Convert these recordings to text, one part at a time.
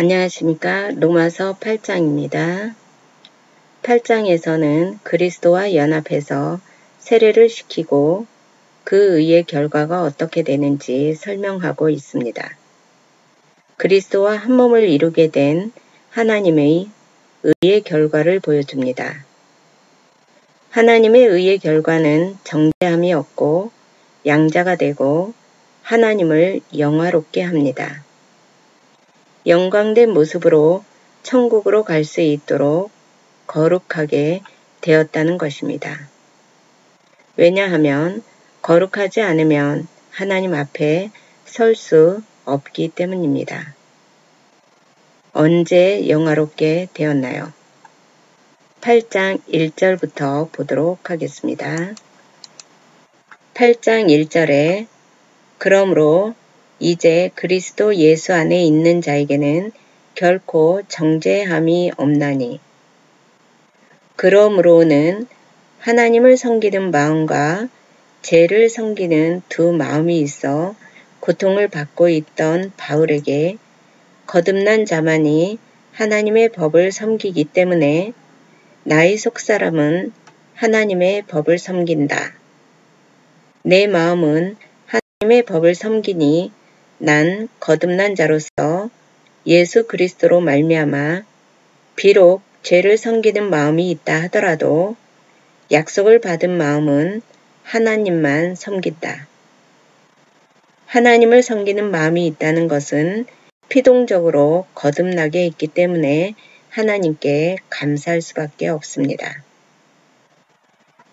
안녕하십니까. 로마서 8장입니다. 8장에서는 그리스도와 연합해서 세례를 시키고 그 의의 결과가 어떻게 되는지 설명하고 있습니다. 그리스도와 한 몸을 이루게 된 하나님의 의의 결과를 보여줍니다. 하나님의 의의 결과는 정죄함이 없고 양자가 되고 하나님을 영화롭게 합니다. 영광된 모습으로 천국으로 갈 수 있도록 거룩하게 되었다는 것입니다. 왜냐하면 거룩하지 않으면 하나님 앞에 설 수 없기 때문입니다. 언제 영화롭게 되었나요? 8장 1절부터 보도록 하겠습니다. 8장 1절에 그러므로 이제 그리스도 예수 안에 있는 자에게는 결코 정죄함이 없나니 그러므로는 하나님을 섬기는 마음과 죄를 섬기는 두 마음이 있어 고통을 받고 있던 바울에게 거듭난 자만이 하나님의 법을 섬기기 때문에 나의 속사람은 하나님의 법을 섬긴다. 내 마음은 하나님의 법을 섬기니 난 거듭난 자로서 예수 그리스도로 말미암아 비록 죄를 섬기는 마음이 있다 하더라도 약속을 받은 마음은 하나님만 섬긴다. 하나님을 섬기는 마음이 있다는 것은 피동적으로 거듭나게 했기 때문에 하나님께 감사할 수밖에 없습니다.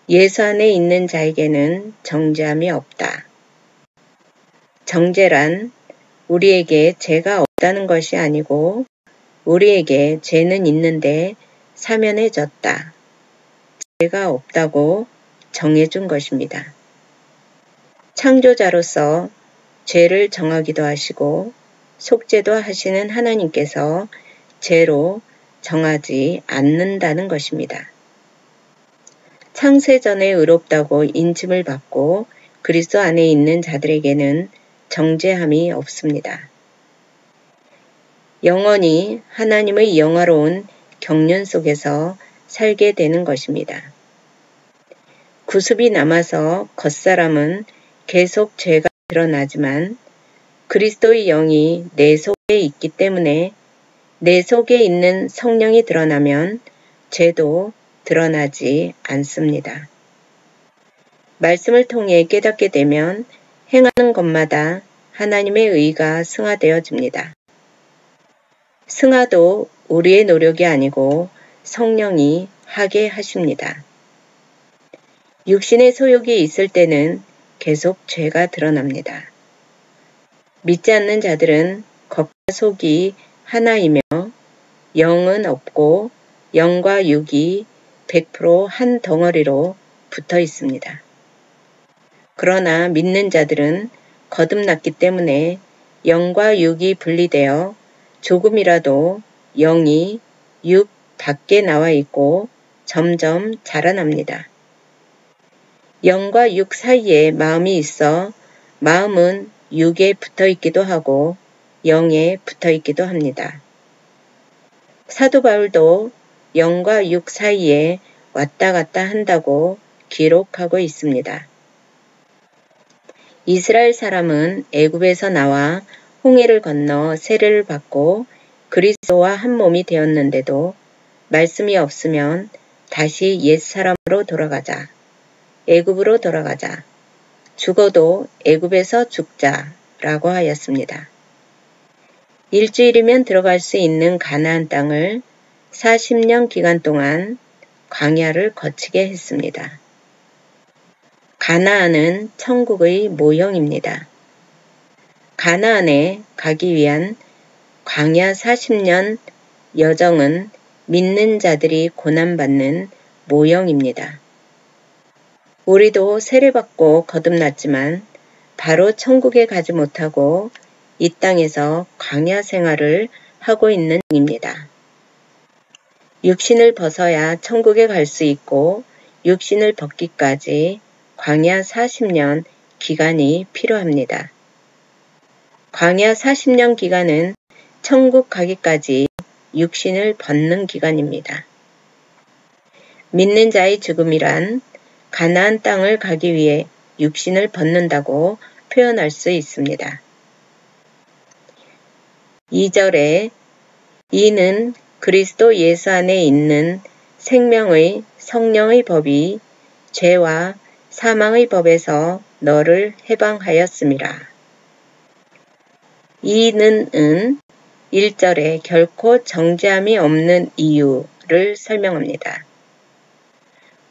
예수 안에 있는 자에게는 정죄함이 없다. 정죄란 우리에게 죄가 없다는 것이 아니고 우리에게 죄는 있는데 사면해졌다. 죄가 없다고 정해준 것입니다. 창조자로서 죄를 정하기도 하시고 속죄도 하시는 하나님께서 죄로 정하지 않는다는 것입니다. 창세전에 의롭다고 인침을 받고 그리스도 안에 있는 자들에게는 정죄함이 없습니다. 영원히 하나님의 영화로운 경륜 속에서 살게 되는 것입니다. 구습이 남아서 겉사람은 계속 죄가 드러나지만 그리스도의 영이 내 속에 있기 때문에 내 속에 있는 성령이 드러나면 죄도 드러나지 않습니다. 말씀을 통해 깨닫게 되면 행하는 것마다 하나님의 의가 승화되어집니다. 승화도 우리의 노력이 아니고 성령이 하게 하십니다. 육신의 소욕이 있을 때는 계속 죄가 드러납니다. 믿지 않는 자들은 겉과 속이 하나이며 영은 없고 영과 육이 100% 한 덩어리로 붙어 있습니다. 그러나 믿는 자들은 거듭났기 때문에 영과 육이 분리되어 조금이라도 영이 육 밖에 나와 있고 점점 자라납니다. 영과 육 사이에 마음이 있어 마음은 육에 붙어 있기도 하고 영에 붙어 있기도 합니다. 사도 바울도 영과 육 사이에 왔다 갔다 한다고 기록하고 있습니다. 이스라엘 사람은 애굽에서 나와 홍해를 건너 세례를 받고 그리스도와 한 몸이 되었는데도 말씀이 없으면 다시 옛사람으로 돌아가자. 애굽으로 돌아가자. 죽어도 애굽에서 죽자라고 하였습니다. 일주일이면 들어갈 수 있는 가나안 땅을 40년 기간 동안 광야를 거치게 했습니다. 가나안은 천국의 모형입니다. 가나안에 가기 위한 광야 40년 여정은 믿는 자들이 고난받는 모형입니다. 우리도 세례받고 거듭났지만 바로 천국에 가지 못하고 이 땅에서 광야 생활을 하고 있는 중입니다. 육신을 벗어야 천국에 갈 수 있고 육신을 벗기까지 광야 40년 기간이 필요합니다. 광야 40년 기간은 천국 가기까지 육신을 벗는 기간입니다. 믿는 자의 죽음이란 가나안 땅을 가기 위해 육신을 벗는다고 표현할 수 있습니다. 2절에 이는 그리스도 예수 안에 있는 생명의 성령의 법이 죄와 사망의 법에서 너를 해방하였음이라. 이는은 1절에 결코 정죄함이 없는 이유를 설명합니다.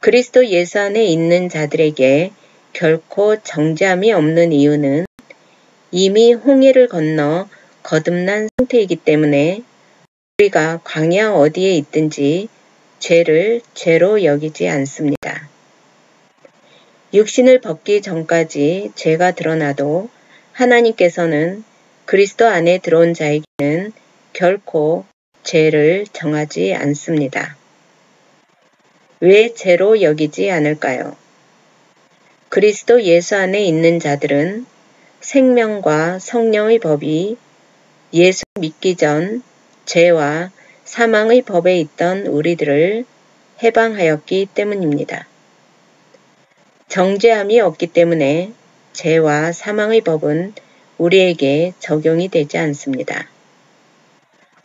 그리스도 예수 안에 있는 자들에게 결코 정죄함이 없는 이유는 이미 홍해를 건너 거듭난 상태이기 때문에 우리가 광야 어디에 있든지 죄를 죄로 여기지 않습니다. 육신을 벗기 전까지 죄가 드러나도 하나님께서는 그리스도 안에 들어온 자에게는 결코 죄를 정하지 않습니다. 왜 죄로 여기지 않을까요? 그리스도 예수 안에 있는 자들은 생명과 성령의 법이 예수 믿기 전 죄와 사망의 법에 있던 우리들을 해방하였기 때문입니다. 정죄함이 없기 때문에 죄와 사망의 법은 우리에게 적용이 되지 않습니다.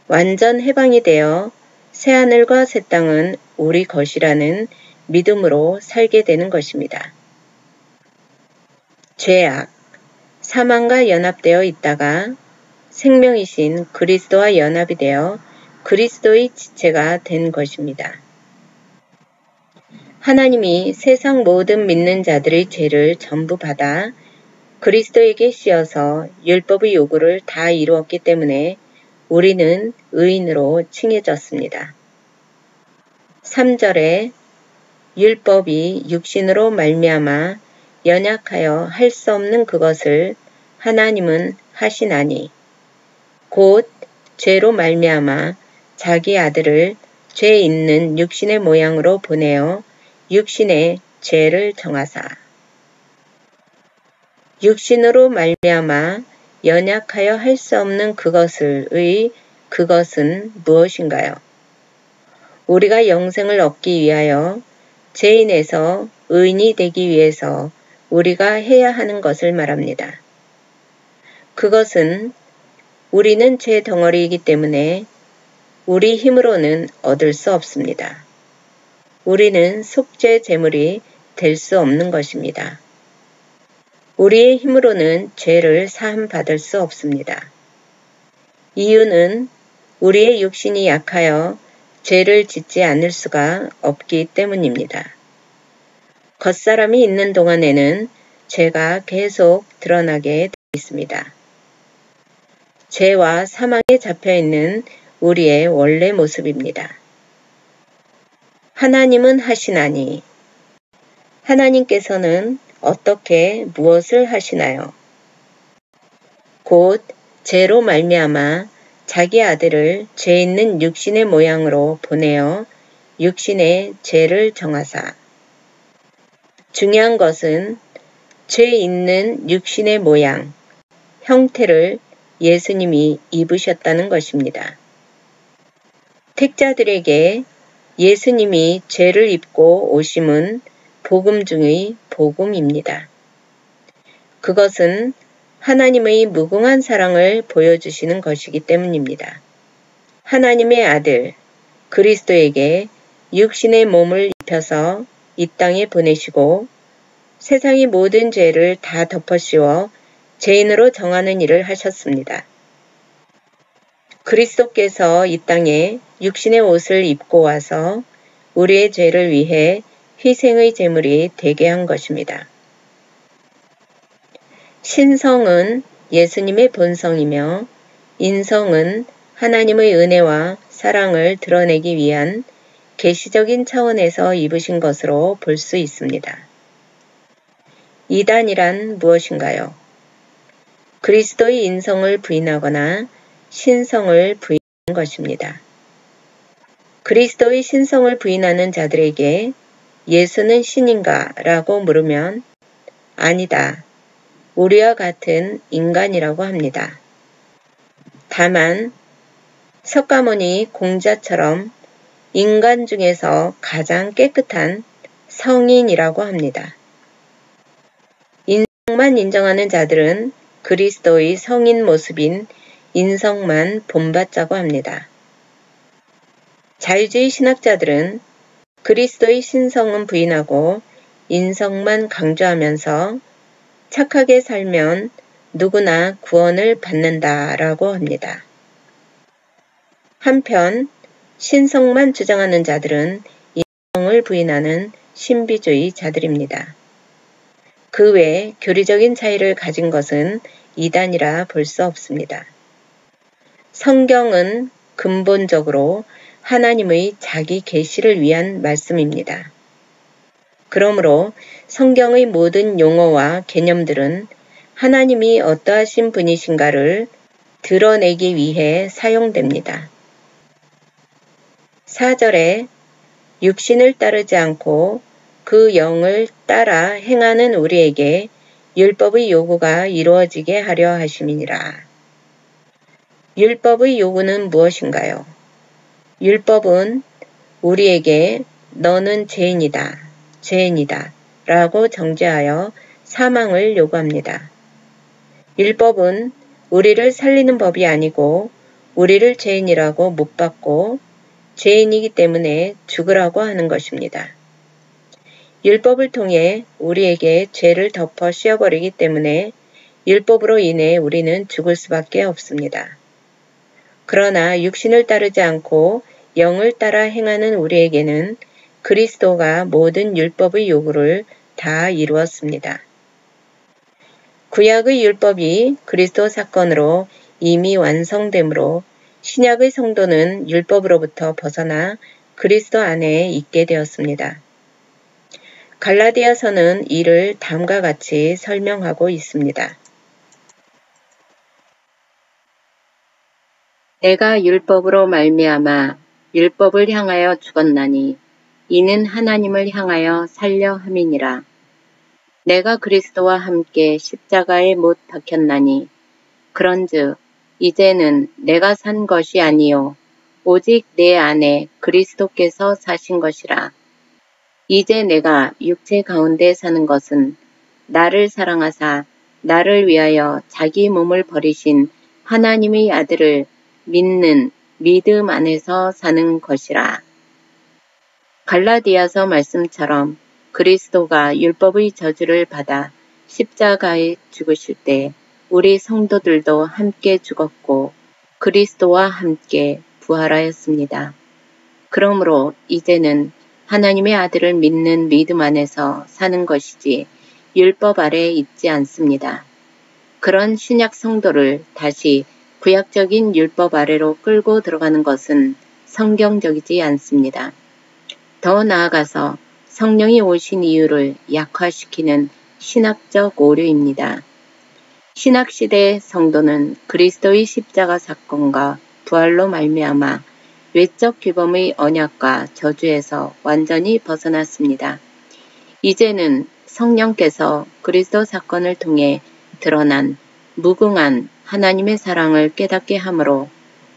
완전 해방이 되어 새하늘과 새 땅은 우리 것이라는 믿음으로 살게 되는 것입니다. 죄악, 사망과 연합되어 있다가 생명이신 그리스도와 연합이 되어 그리스도의 지체가 된 것입니다. 하나님이 세상 모든 믿는 자들의 죄를 전부 받아 그리스도에게 씌어서 율법의 요구를 다 이루었기 때문에 우리는 의인으로 칭해졌습니다. 3절에 율법이 육신으로 말미암아 연약하여 할 수 없는 그것을 하나님은 하시나니 곧 죄로 말미암아 자기 아들을 죄 있는 육신의 모양으로 보내어 육신의 죄를 정하사. 육신으로 말미암아 연약하여 할 수 없는 그것을의 그것은 무엇인가요? 우리가 영생을 얻기 위하여 죄인에서 의인이 되기 위해서 우리가 해야 하는 것을 말합니다. 그것은 우리는 죄 덩어리이기 때문에 우리 힘으로는 얻을 수 없습니다. 우리는 속죄 제물이 될 수 없는 것입니다. 우리의 힘으로는 죄를 사함 받을 수 없습니다. 이유는 우리의 육신이 약하여 죄를 짓지 않을 수가 없기 때문입니다. 겉사람이 있는 동안에는 죄가 계속 드러나게 되어 있습니다. 죄와 사망에 잡혀있는 우리의 원래 모습입니다. 하나님은 하시나니 하나님께서는 어떻게 무엇을 하시나요? 곧 죄로 말미암아 자기 아들을 죄 있는 육신의 모양으로 보내어 육신의 죄를 정하사. 중요한 것은 죄 있는 육신의 모양, 형태를 예수님이 입으셨다는 것입니다. 택자들에게 예수님이 죄를 입고 오심은 복음 중의 복음입니다. 그것은 하나님의 무궁한 사랑을 보여주시는 것이기 때문입니다. 하나님의 아들 그리스도에게 육신의 몸을 입혀서 이 땅에 보내시고 세상의 모든 죄를 다 덮어씌워 죄인으로 정하는 일을 하셨습니다. 그리스도께서 이 땅에 육신의 옷을 입고 와서 우리의 죄를 위해 희생의 제물이 되게 한 것입니다. 신성은 예수님의 본성이며 인성은 하나님의 은혜와 사랑을 드러내기 위한 계시적인 차원에서 입으신 것으로 볼 수 있습니다. 이단이란 무엇인가요? 그리스도의 인성을 부인하거나 신성을 부인하는 것입니다. 그리스도의 신성을 부인하는 자들에게 예수는 신인가? 라고 물으면 아니다. 우리와 같은 인간이라고 합니다. 다만 석가모니 공자처럼 인간 중에서 가장 깨끗한 성인이라고 합니다. 인성만 인정하는 자들은 그리스도의 성인 모습인 인성만 본받자고 합니다. 자유주의 신학자들은 그리스도의 신성은 부인하고 인성만 강조하면서 착하게 살면 누구나 구원을 받는다라고 합니다. 한편 신성만 주장하는 자들은 인성을 부인하는 신비주의 자들입니다. 그 외 교리적인 차이를 가진 것은 이단이라 볼 수 없습니다. 성경은 근본적으로 하나님의 자기 계시를 위한 말씀입니다. 그러므로 성경의 모든 용어와 개념들은 하나님이 어떠하신 분이신가를 드러내기 위해 사용됩니다. 4절에 육신을 따르지 않고 그 영을 따라 행하는 우리에게 율법의 요구가 이루어지게 하려 하심이니라. 율법의 요구는 무엇인가요? 율법은 우리에게 너는 죄인이다, 죄인이다 라고 정죄하여 사망을 요구합니다. 율법은 우리를 살리는 법이 아니고 우리를 죄인이라고 못 박고 죄인이기 때문에 죽으라고 하는 것입니다. 율법을 통해 우리에게 죄를 덮어 씌워버리기 때문에 율법으로 인해 우리는 죽을 수밖에 없습니다. 그러나 육신을 따르지 않고 영을 따라 행하는 우리에게는 그리스도가 모든 율법의 요구를 다 이루었습니다. 구약의 율법이 그리스도 사건으로 이미 완성되므로 신약의 성도는 율법으로부터 벗어나 그리스도 안에 있게 되었습니다. 갈라디아서는 이를 다음과 같이 설명하고 있습니다. 내가 율법으로 말미암아 율법을 향하여 죽었나니 이는 하나님을 향하여 살려 함이니라. 내가 그리스도와 함께 십자가에 못 박혔나니 그런즉 이제는 내가 산 것이 아니요 오직 내 안에 그리스도께서 사신 것이라. 이제 내가 육체 가운데 사는 것은 나를 사랑하사 나를 위하여 자기 몸을 버리신 하나님의 아들을 믿는 믿음 안에서 사는 것이라. 갈라디아서 말씀처럼 그리스도가 율법의 저주를 받아 십자가에 죽으실 때 우리 성도들도 함께 죽었고 그리스도와 함께 부활하였습니다. 그러므로 이제는 하나님의 아들을 믿는 믿음 안에서 사는 것이지 율법 아래 있지 않습니다. 그런 신약 성도를 다시 구약적인 율법 아래로 끌고 들어가는 것은 성경적이지 않습니다. 더 나아가서 성령이 오신 이유를 약화시키는 신학적 오류입니다. 신학시대 성도는 그리스도의 십자가 사건과 부활로 말미암아 외적 규범의 언약과 저주에서 완전히 벗어났습니다. 이제는 성령께서 그리스도 사건을 통해 드러난 무궁한 하나님의 사랑을 깨닫게 하므로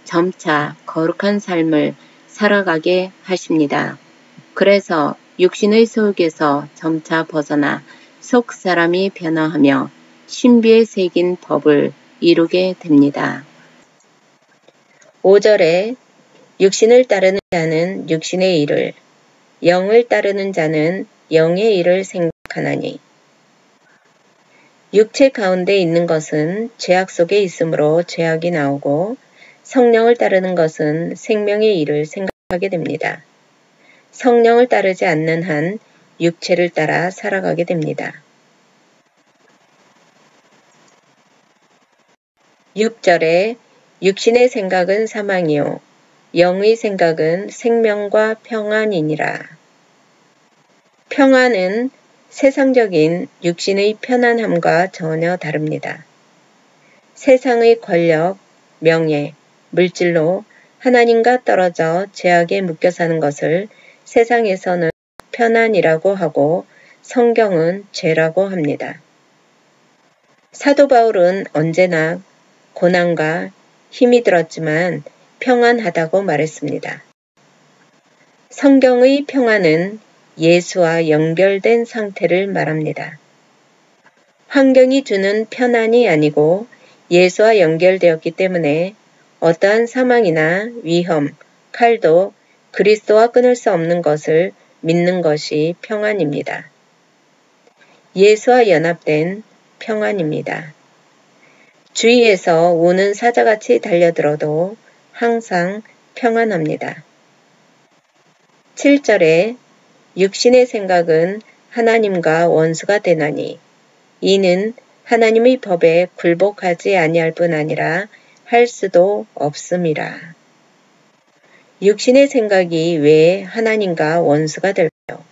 점차 거룩한 삶을 살아가게 하십니다. 그래서 육신의 속에서 점차 벗어나 속 사람이 변화하며 신비에 새긴 법을 이루게 됩니다. 5절에 육신을 따르는 자는 육신의 일을, 영을 따르는 자는 영의 일을 생각하나니. 육체 가운데 있는 것은 죄악 속에 있으므로 죄악이 나오고 성령을 따르는 것은 생명의 일을 생각하게 됩니다. 성령을 따르지 않는 한 육체를 따라 살아가게 됩니다. 6절에 육신의 생각은 사망이요 영의 생각은 생명과 평안이니라. 평안은 세상적인 육신의 편안함과 전혀 다릅니다. 세상의 권력, 명예, 물질로 하나님과 떨어져 죄악에 묶여 사는 것을 세상에서는 편안이라고 하고 성경은 죄라고 합니다. 사도 바울은 언제나 고난과 힘이 들었지만 평안하다고 말했습니다. 성경의 평안은 예수와 연결된 상태를 말합니다. 환경이 주는 편안이 아니고 예수와 연결되었기 때문에 어떠한 사망이나 위험, 칼도 그리스도와 끊을 수 없는 것을 믿는 것이 평안입니다. 예수와 연합된 평안입니다. 주위에서 우는 사자같이 달려들어도 항상 평안합니다. 7절에 육신의 생각은 하나님과 원수가 되나니 이는 하나님의 법에 굴복하지 아니할 뿐 아니라 할 수도 없음이라. 육신의 생각이 왜 하나님과 원수가 될까요?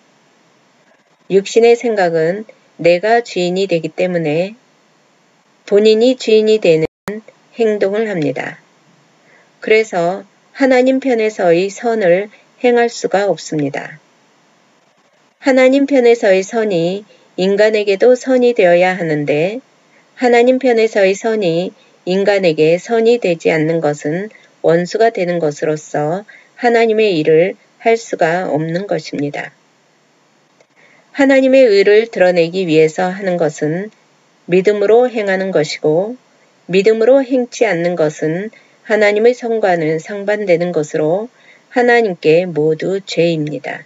육신의 생각은 내가 주인이 되기 때문에 본인이 주인이 되는 행동을 합니다. 그래서 하나님 편에서의 선을 행할 수가 없습니다. 하나님 편에서의 선이 인간에게도 선이 되어야 하는데 하나님 편에서의 선이 인간에게 선이 되지 않는 것은 원수가 되는 것으로서 하나님의 일을 할 수가 없는 것입니다. 하나님의 의를 드러내기 위해서 하는 것은 믿음으로 행하는 것이고 믿음으로 행치 않는 것은 하나님의 선과는 상반되는 것으로 하나님께 모두 죄입니다.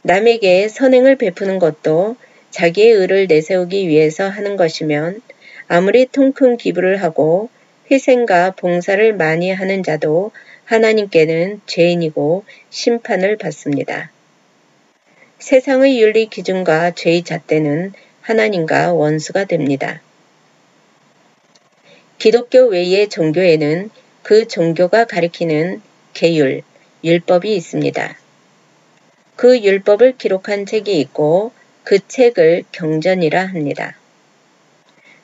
남에게 선행을 베푸는 것도 자기의 의를 내세우기 위해서 하는 것이면 아무리 통큰 기부를 하고 희생과 봉사를 많이 하는 자도 하나님께는 죄인이고 심판을 받습니다. 세상의 윤리 기준과 죄의 잣대는 하나님과 원수가 됩니다. 기독교 외의 종교에는 그 종교가 가리키는 계율, 율법이 있습니다. 그 율법을 기록한 책이 있고 그 책을 경전이라 합니다.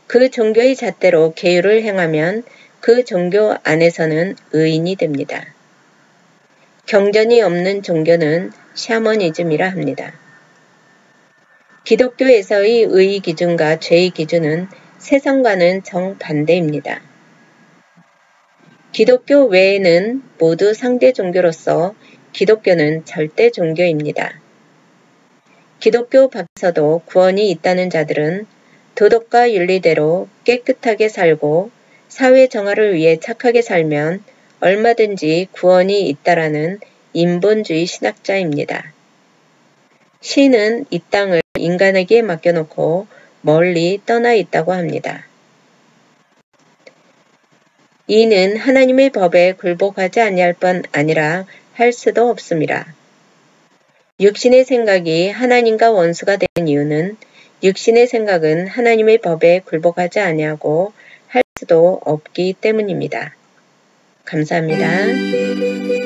그 종교의 잣대로 계율을 행하면 그 종교 안에서는 의인이 됩니다. 경전이 없는 종교는 샤머니즘이라 합니다. 기독교에서의 의의 기준과 죄의 기준은 세상과는 정반대입니다. 기독교 외에는 모두 상대 종교로서 기독교는 절대 종교입니다. 기독교 밖에서도 구원이 있다는 자들은 도덕과 윤리대로 깨끗하게 살고 사회 정화를 위해 착하게 살면 얼마든지 구원이 있다라는 인본주의 신학자입니다. 신은 이 땅을 인간에게 맡겨놓고 멀리 떠나 있다고 합니다. 이는 하나님의 법에 굴복하지 아니할 뿐 아니라 할 수도 없음이라. 육신의 생각이 하나님과 원수가 되는 이유는 육신의 생각은 하나님의 법에 굴복하지 아니하고 할 수도 없기 때문입니다. 감사합니다.